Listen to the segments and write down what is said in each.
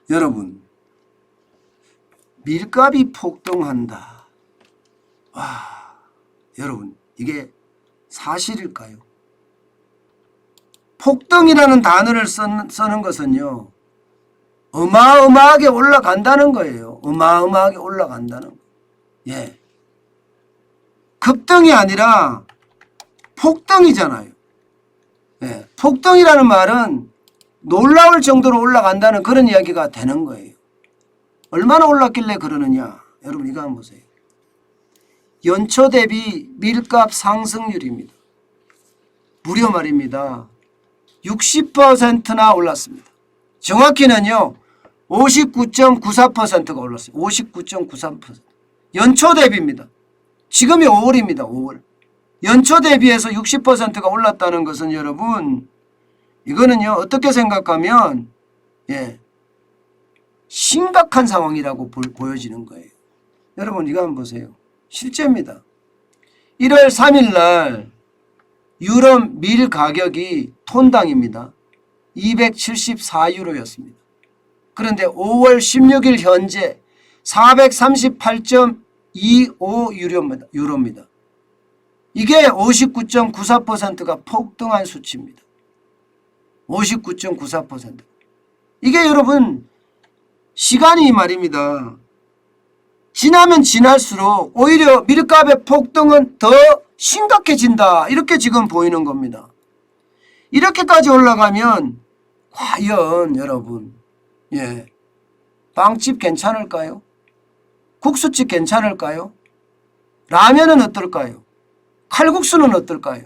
여러분, 밀값이 폭등한다. 와, 여러분, 이게 사실일까요? 폭등이라는 단어를 쓰는 것은요, 어마어마하게 올라간다는 거예요. 어마어마하게 올라간다는 거. 예. 급등이 아니라 폭등이잖아요. 예. 폭등이라는 말은 놀라울 정도로 올라간다는 그런 이야기가 되는 거예요. 얼마나 올랐길래 그러느냐. 여러분 이거 한번 보세요. 연초 대비 밀값 상승률입니다. 무려 말입니다. 60%나 올랐습니다. 정확히는요. 59.94%가 올랐어요. 59.93%. 연초 대비입니다. 지금이 5월입니다. 5월. 연초 대비해서 60%가 올랐다는 것은 여러분 이거는요. 어떻게 생각하면 심각한 상황이라고 보여지는 거예요. 여러분 이거 한번 보세요. 실제입니다. 1월 3일 날 유럽 밀 가격이 톤당입니다. 274유로였습니다. 그런데 5월 16일 현재 438.25유로입니다. 이게 59.94%가 폭등한 수치입니다. 59.94%. 이게 여러분 시간이 말입니다. 지나면 지날수록 오히려 밀값의 폭등은 더 심각해진다. 이렇게 지금 보이는 겁니다. 이렇게까지 올라가면 과연 여러분 빵집 괜찮을까요? 국수집 괜찮을까요? 라면은 어떨까요? 칼국수는 어떨까요?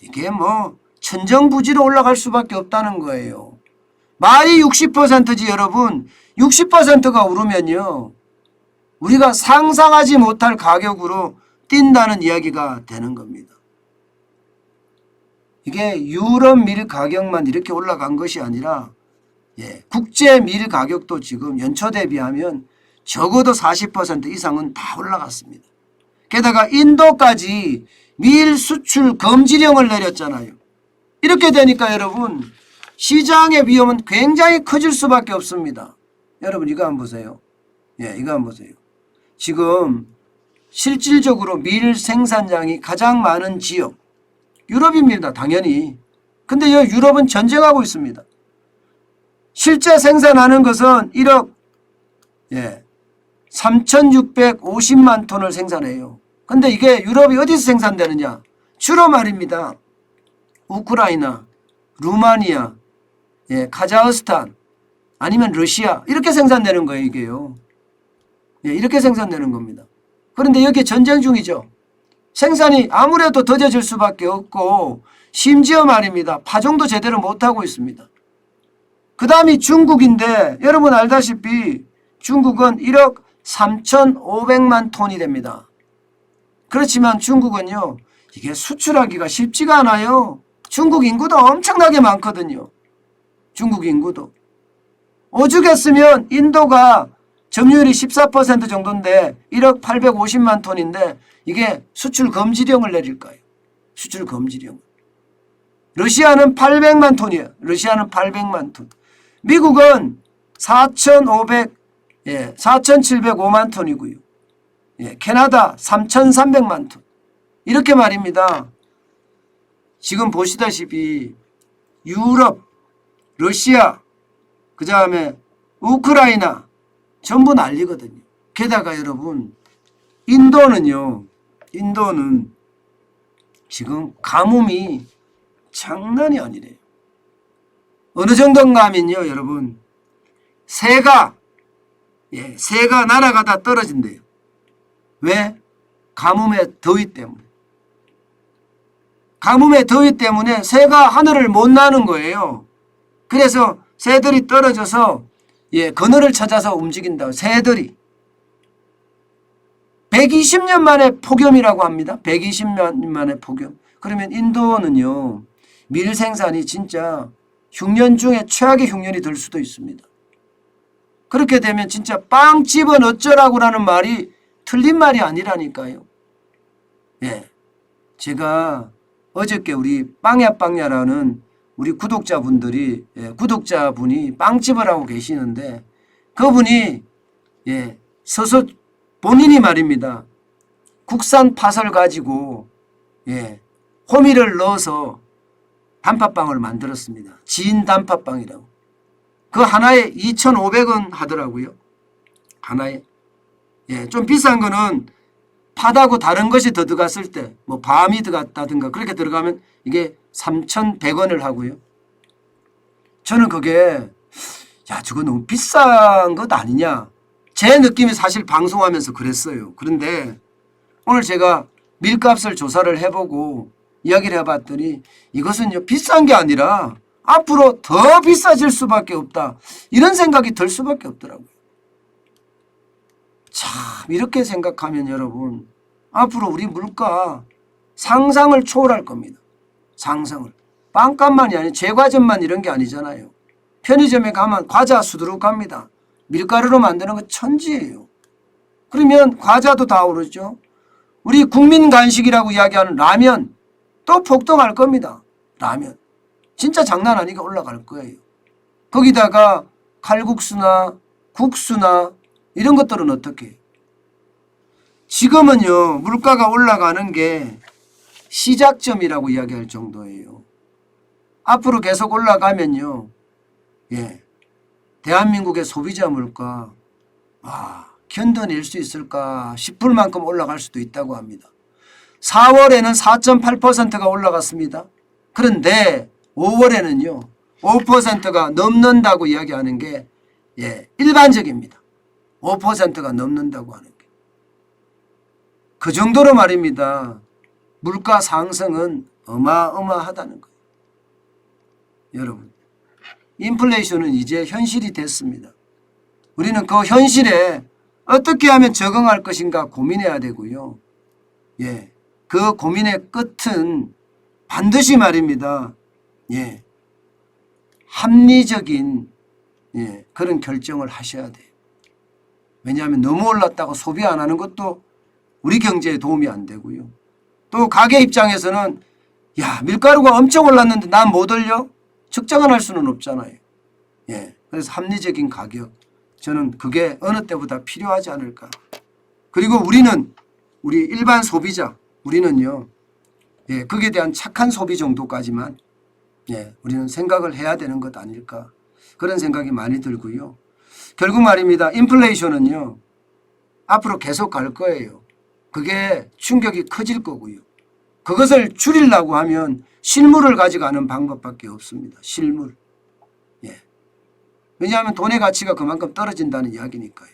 이게 뭐 천정부지로 올라갈 수밖에 없다는 거예요. 말이 60%지 여러분 60%가 오르면요. 우리가 상상하지 못할 가격으로 뛴다는 이야기가 되는 겁니다. 이게 유럽 밀 가격만 이렇게 올라간 것이 아니라 국제 밀 가격도 지금 연초 대비하면 적어도 40% 이상은 다 올라갔습니다. 게다가 인도까지 밀 수출 금지령을 내렸잖아요. 이렇게 되니까 여러분 시장의 위험은 굉장히 커질 수밖에 없습니다. 여러분 이거 한번 보세요. 이거 한번 보세요. 지금 실질적으로 밀 생산량이 가장 많은 지역 유럽입니다. 당연히. 근데 유럽은 전쟁하고 있습니다. 실제 생산하는 것은 1억 3,650만 톤을 생산해요. 근데 이게 유럽이 어디서 생산되느냐? 주로 말입니다. 우크라이나, 루마니아, 카자흐스탄 아니면 러시아 이렇게 생산되는 거예요. 이게요. 이렇게 생산되는 겁니다. 그런데 여기 전쟁 중이죠. 생산이 아무래도 더뎌질 수밖에 없고 심지어 말입니다. 파종도 제대로 못하고 있습니다. 그 다음이 중국인데 여러분 알다시피 중국은 1억 3,500만 톤이 됩니다. 그렇지만 중국은요. 이게 수출하기가 쉽지가 않아요. 중국 인구도 엄청나게 많거든요. 중국 인구도. 오죽했으면 인도가 점유율이 14% 정도인데 1억 850만 톤인데 이게 수출 금지령을 내릴까요? 수출 금지령. 러시아는 800만 톤이에요. 러시아는 800만 톤. 미국은 4,705만 톤이고요. 캐나다 3,300만 톤. 이렇게 말입니다. 지금 보시다시피 유럽, 러시아, 그 다음에 우크라이나 전부 난리거든요. 게다가 여러분 인도는 지금 가뭄이 장난이 아니래요. 어느 정도인가 하면요 여러분 새가 날아가다 떨어진대요. 왜? 가뭄의 더위 때문에. 가뭄의 더위 때문에 새가 하늘을 못 나는 거예요. 그래서 새들이 떨어져서 그늘을 찾아서 움직인다. 새들이 120년 만에 폭염이라고 합니다. 120년 만에 폭염. 그러면 인도는요 밀 생산이 진짜 흉년 중에 최악의 흉년이 될 수도 있습니다. 그렇게 되면 진짜 빵집은 어쩌라고라는 말이 틀린 말이 아니라니까요. 제가 어저께 우리 빵야빵야라는 우리 구독자분들이 구독자분이 빵집을 하고 계시는데 그분이 서서 본인이 말입니다. 국산 팥을 가지고 호미를 넣어서 단팥빵을 만들었습니다. 지인 단팥빵이라고. 그 하나에 2,500원 하더라고요. 하나에. 좀 비싼 거는 팥하고 다른 것이 더 들어갔을 때 뭐 밤이 들어갔다든가 그렇게 들어가면 이게 3,100원을 하고요. 저는 그게 저거 너무 비싼 것 아니냐. 제 느낌이 사실 방송하면서 그랬어요. 그런데 오늘 제가 밀값을 조사를 해보고 이야기를 해봤더니 이것은요 비싼 게 아니라 앞으로 더 비싸질 수밖에 없다. 이런 생각이 들 수밖에 없더라고요. 참 이렇게 생각하면 여러분 앞으로 우리 물가 상상을 초월할 겁니다. 상상을. 빵값만이 아니라 제과점만 이런 게 아니잖아요. 편의점에 가면 과자 수두룩 갑니다. 밀가루로 만드는 거 천지예요. 그러면 과자도 다 오르죠. 우리 국민 간식이라고 이야기하는 라면 또 폭등할 겁니다. 라면. 진짜 장난 아니게 올라갈 거예요. 거기다가 칼국수나 국수나 이런 것들은 어떻게 해요? 지금은요 물가가 올라가는 게 시작점이라고 이야기할 정도예요. 앞으로 계속 올라가면요 대한민국의 소비자 물가 견뎌낼 수 있을까 싶을 만큼 올라갈 수도 있다고 합니다. 4월에는 4.8%가 올라갔습니다. 그런데 5월에는요 5%가 넘는다고 이야기하는 게 일반적입니다. 5%가 넘는다고 하는 게. 그 정도로 말입니다. 물가 상승은 어마어마하다는 거예요. 여러분 인플레이션은 이제 현실이 됐습니다. 우리는 그 현실에 어떻게 하면 적응할 것인가 고민해야 되고요. 그 고민의 끝은 반드시 말입니다. 합리적인 그런 결정을 하셔야 돼요. 왜냐하면 너무 올랐다고 소비 안 하는 것도 우리 경제에 도움이 안 되고요. 또 가게 입장에서는 밀가루가 엄청 올랐는데 난 못 올려? 측정을 할 수는 없잖아요. 그래서 합리적인 가격 저는 그게 어느 때보다 필요하지 않을까. 그리고 우리 일반 소비자 우리는요 거기에 대한 착한 소비 정도까지만 우리는 생각을 해야 되는 것 아닐까 그런 생각이 많이 들고요. 결국 말입니다. 인플레이션은요 앞으로 계속 갈 거예요. 그게 충격이 커질 거고요. 그것을 줄이려고 하면 실물을 가져가는 방법밖에 없습니다. 실물. 왜냐하면 돈의 가치가 그만큼 떨어진다는 이야기니까요.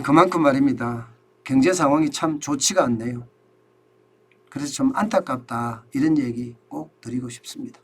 그만큼 말입니다. 경제 상황이 참 좋지가 않네요. 그래서 좀 안타깝다 이런 얘기 꼭 드리고 싶습니다.